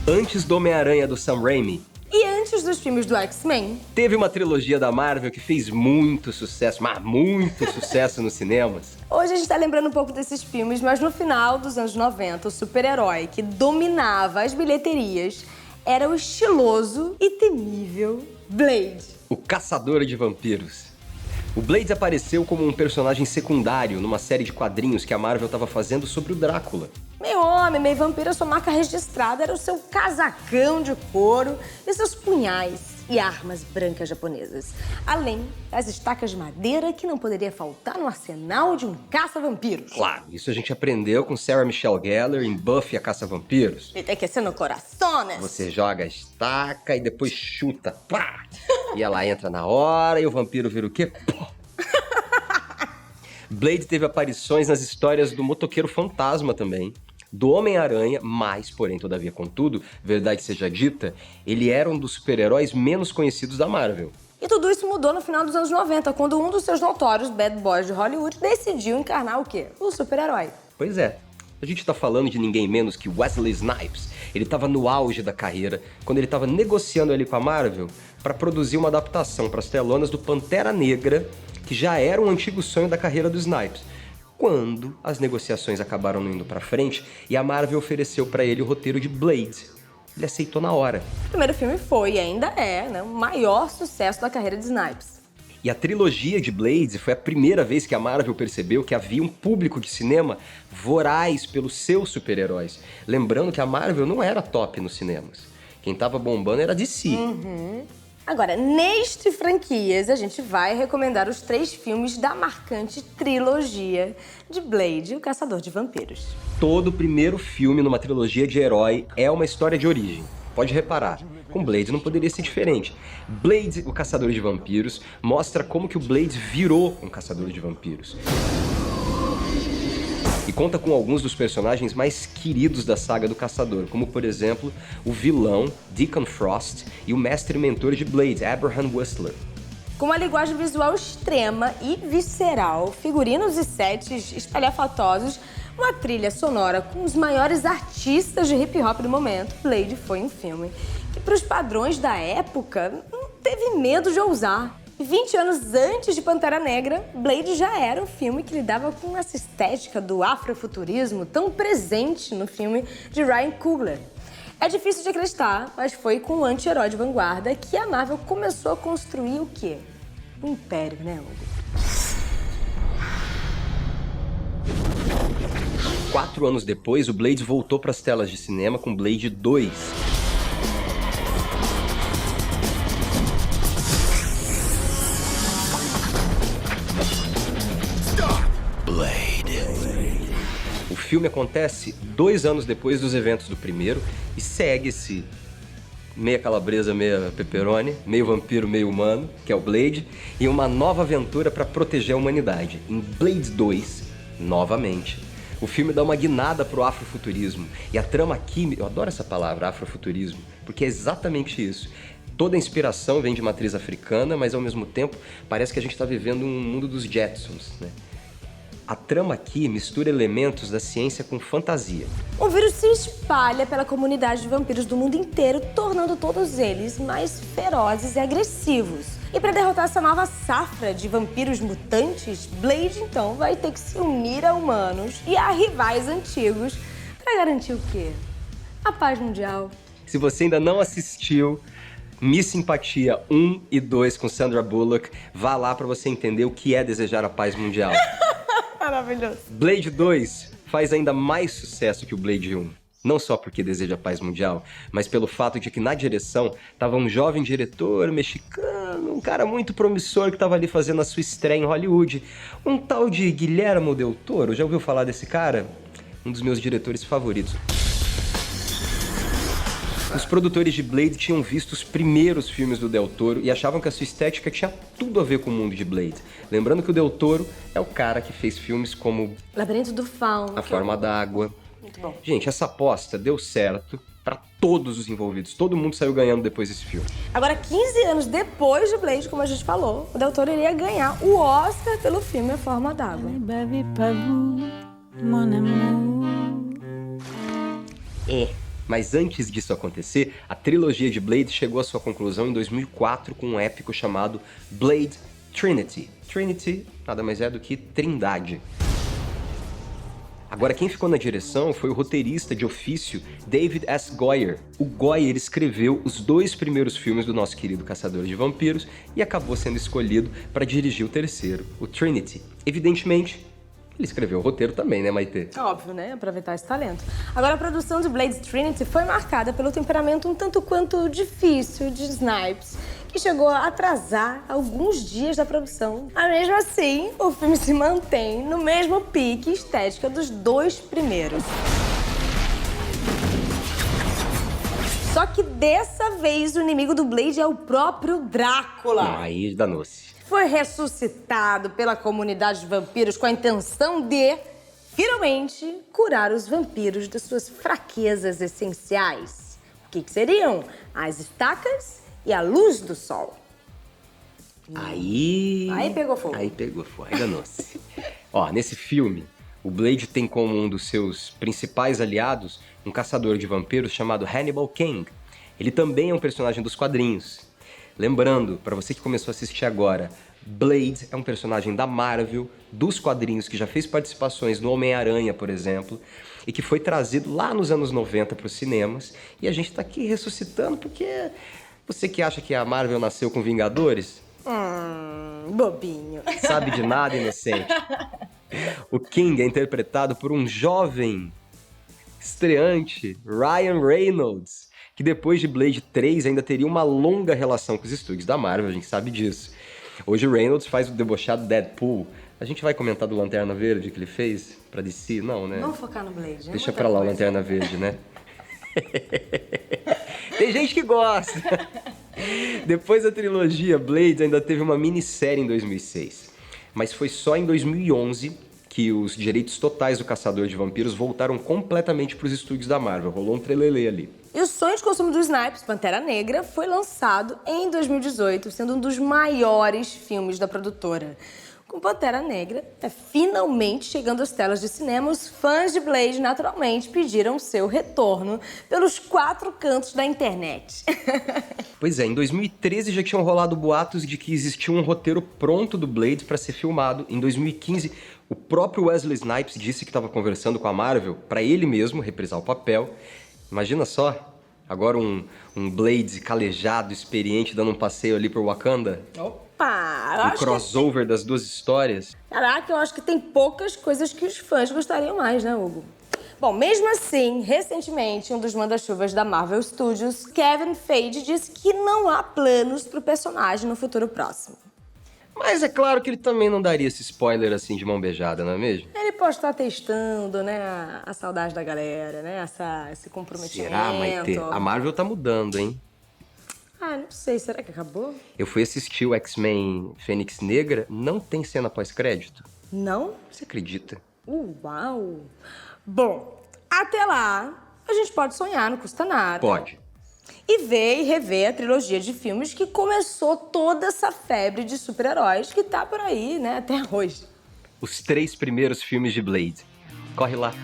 Antes do Homem-Aranha do Sam Raimi, E antes dos filmes do X-Men, teve uma trilogia da Marvel que fez muito sucesso, mas muito sucesso nos cinemas. hoje a gente tá lembrando um pouco desses filmes, mas no final dos anos 90, o super-herói que dominava as bilheterias era o estiloso e temível Blade. O Caçador de Vampiros. O Blade apareceu como um personagem secundário numa série de quadrinhos que a Marvel estava fazendo sobre o Drácula. Meio homem, meio vampiro, a sua marca registrada era o seu casacão de couro e seus punhais e armas brancas japonesas. Além das estacas de madeira que não poderia faltar no arsenal de um caça-vampiros. Claro, isso a gente aprendeu com Sarah Michelle Gellar em Buffy a Caça-Vampiros. E tem que ser no corações. Você joga a estaca e depois chuta. Pá! E ela entra na hora e o vampiro vira o quê? Pô! Blade teve aparições nas histórias do Motoqueiro Fantasma também, do Homem-Aranha, mas, porém, todavia, contudo, verdade seja dita, ele era um dos super-heróis menos conhecidos da Marvel. E tudo isso mudou no final dos anos 90, quando um dos seus notórios bad boys de Hollywood decidiu encarnar o quê? O super-herói. Pois é, a gente tá falando de ninguém menos que Wesley Snipes. Ele tava no auge da carreira, quando ele tava negociando ali com a Marvel para produzir uma adaptação para as telonas do Pantera Negra, que já era um antigo sonho da carreira do Snipes. Quando as negociações acabaram não indo pra frente e a Marvel ofereceu pra ele o roteiro de Blade. Ele aceitou na hora. O primeiro filme foi e ainda é, né, o maior sucesso da carreira de Snipes. E a trilogia de Blade foi a primeira vez que a Marvel percebeu que havia um público de cinema voraz pelos seus super-heróis. Lembrando que a Marvel não era top nos cinemas. Quem tava bombando era a DC. Agora, neste Franquias, a gente vai recomendar os 3 filmes da marcante trilogia de Blade, o Caçador de Vampiros. Todo primeiro filme numa trilogia de herói é uma história de origem. Pode reparar, com Blade não poderia ser diferente. Blade, o Caçador de Vampiros, mostra como que o Blade virou um caçador de vampiros. E conta com alguns dos personagens mais queridos da saga do Caçador, como, por exemplo, o vilão Deacon Frost e o mestre e mentor de Blade, Abraham Whistler. Com uma linguagem visual extrema e visceral, figurinos e sets espalhafatosos, uma trilha sonora com os maiores artistas de hip-hop do momento, Blade foi um filme que, para os padrões da época, não teve medo de ousar. 20 anos antes de Pantera Negra, Blade já era um filme que lidava com essa estética do afrofuturismo tão presente no filme de Ryan Coogler. É difícil de acreditar, mas foi com o anti-herói de vanguarda que a Marvel começou a construir o quê? Um império, né, Hugo? 4 anos depois, o Blade voltou para as telas de cinema com Blade 2. O filme acontece 2 anos depois dos eventos do primeiro e segue esse meia calabresa, meia pepperoni, meio vampiro, meio humano, que é o Blade, e uma nova aventura para proteger a humanidade. Em Blade 2, novamente, o filme dá uma guinada pro afrofuturismo. E a trama química, eu adoro essa palavra, afrofuturismo, porque é exatamente isso. Toda a inspiração vem de matriz africana, mas ao mesmo tempo parece que a gente está vivendo um mundo dos Jetsons, né? A trama aqui mistura elementos da ciência com fantasia. O vírus se espalha pela comunidade de vampiros do mundo inteiro, tornando todos eles mais ferozes e agressivos. E para derrotar essa nova safra de vampiros mutantes, Blade então vai ter que se unir a humanos e a rivais antigos para garantir o quê? A paz mundial. Se você ainda não assistiu Miss Simpatia 1 e 2 com Sandra Bullock, vá lá para você entender o que é desejar a paz mundial. Maravilhoso. Blade 2 faz ainda mais sucesso que o Blade 1. Não só porque deseja paz mundial, mas pelo fato de que na direção estava um jovem diretor mexicano, um cara muito promissor que estava ali fazendo a sua estreia em Hollywood. Um tal de Guillermo del Toro. Já ouviu falar desse cara? Um dos meus diretores favoritos. Os produtores de Blade tinham visto os primeiros filmes do Del Toro e achavam que a sua estética tinha tudo a ver com o mundo de Blade. Lembrando que o Del Toro é o cara que fez filmes como Labirinto do Fauno. A Forma d'Água. Muito bom. Gente, essa aposta deu certo pra todos os envolvidos. Todo mundo saiu ganhando depois desse filme. Agora, 15 anos depois de Blade, como a gente falou, o Del Toro iria ganhar o Oscar pelo filme A Forma d'Água. Mas antes disso acontecer, a trilogia de Blade chegou à sua conclusão em 2004 com um épico chamado Blade Trinity. Trinity nada mais é do que Trindade. Agora, quem ficou na direção foi o roteirista de ofício David S. Goyer. O Goyer escreveu os 2 primeiros filmes do nosso querido Caçador de Vampiros e acabou sendo escolhido para dirigir o terceiro, o Trinity. Evidentemente, ele escreveu o roteiro também, né, Maitê? Óbvio, né? Aproveitar esse talento. Agora, a produção de Blade Trinity foi marcada pelo temperamento um tanto quanto difícil de Snipes, que chegou a atrasar alguns dias da produção. Mas mesmo assim, o filme se mantém no mesmo pique estética dos 2 primeiros. Só que dessa vez o inimigo do Blade é o próprio Drácula. Não, aí danou-se. Foi ressuscitado pela comunidade de vampiros com a intenção de, finalmente, curar os vampiros das suas fraquezas essenciais. O que seriam? As estacas e a luz do sol. Aí pegou fogo. Aí danou-se. Ó, nesse filme, o Blade tem como um dos seus principais aliados um caçador de vampiros chamado Hannibal King. Ele também é um personagem dos quadrinhos. Lembrando, para você que começou a assistir agora, Blade é um personagem da Marvel, dos quadrinhos, que já fez participações no Homem-Aranha, por exemplo, e que foi trazido lá nos anos 90 para os cinemas. E a gente tá aqui ressuscitando porque você que acha que a Marvel nasceu com Vingadores? Bobinho. Sabe de nada, inocente. O King é interpretado por um jovem estreante, Ryan Reynolds, que depois de Blade 3 ainda teria uma longa relação com os estúdios da Marvel, a gente sabe disso. Hoje o Reynolds faz o debochado Deadpool. A gente vai comentar do Lanterna Verde que ele fez pra DC? Não, né? Vamos focar no Blade, né? Deixa pra lá o Lanterna Verde, né? Tem gente que gosta. Depois da trilogia, Blade ainda teve uma minissérie em 2006. Mas foi só em 2011 que os direitos totais do Caçador de Vampiros voltaram completamente para os estúdios da Marvel. Rolou um trelelê ali. E o sonho de consumo do Snipes, Pantera Negra, foi lançado em 2018, sendo um dos maiores filmes da produtora. Com Pantera Negra finalmente chegando às telas de cinema, os fãs de Blade naturalmente pediram seu retorno pelos 4 cantos da internet. Pois é, em 2013 já tinham rolado boatos de que existia um roteiro pronto do Blade para ser filmado. Em 2015, o próprio Wesley Snipes disse que estava conversando com a Marvel para ele mesmo reprisar o papel. Imagina só, agora um Blade calejado, experiente, dando um passeio ali por Wakanda. Opa! Um crossover das 2 histórias. Caraca, eu acho que tem poucas coisas que os fãs gostariam mais, né, Hugo? Bom, mesmo assim, recentemente, um dos manda-chuvas da Marvel Studios, Kevin Feige, disse que não há planos pro personagem no futuro próximo. Mas é claro que ele também não daria esse spoiler assim de mão beijada, não é mesmo? Ele pode estar testando, né, a saudade da galera, né, esse comprometimento. Será, Maitê? A Marvel tá mudando, hein? Ah, não sei, será que acabou? Eu fui assistir o X-Men Fênix Negra, não tem cena pós-crédito. Não? Você acredita? Uau! Bom, até lá, a gente pode sonhar, não custa nada. Pode. E ver e rever a trilogia de filmes que começou toda essa febre de super-heróis que tá por aí, né, até hoje. Os 3 primeiros filmes de Blade. Corre lá.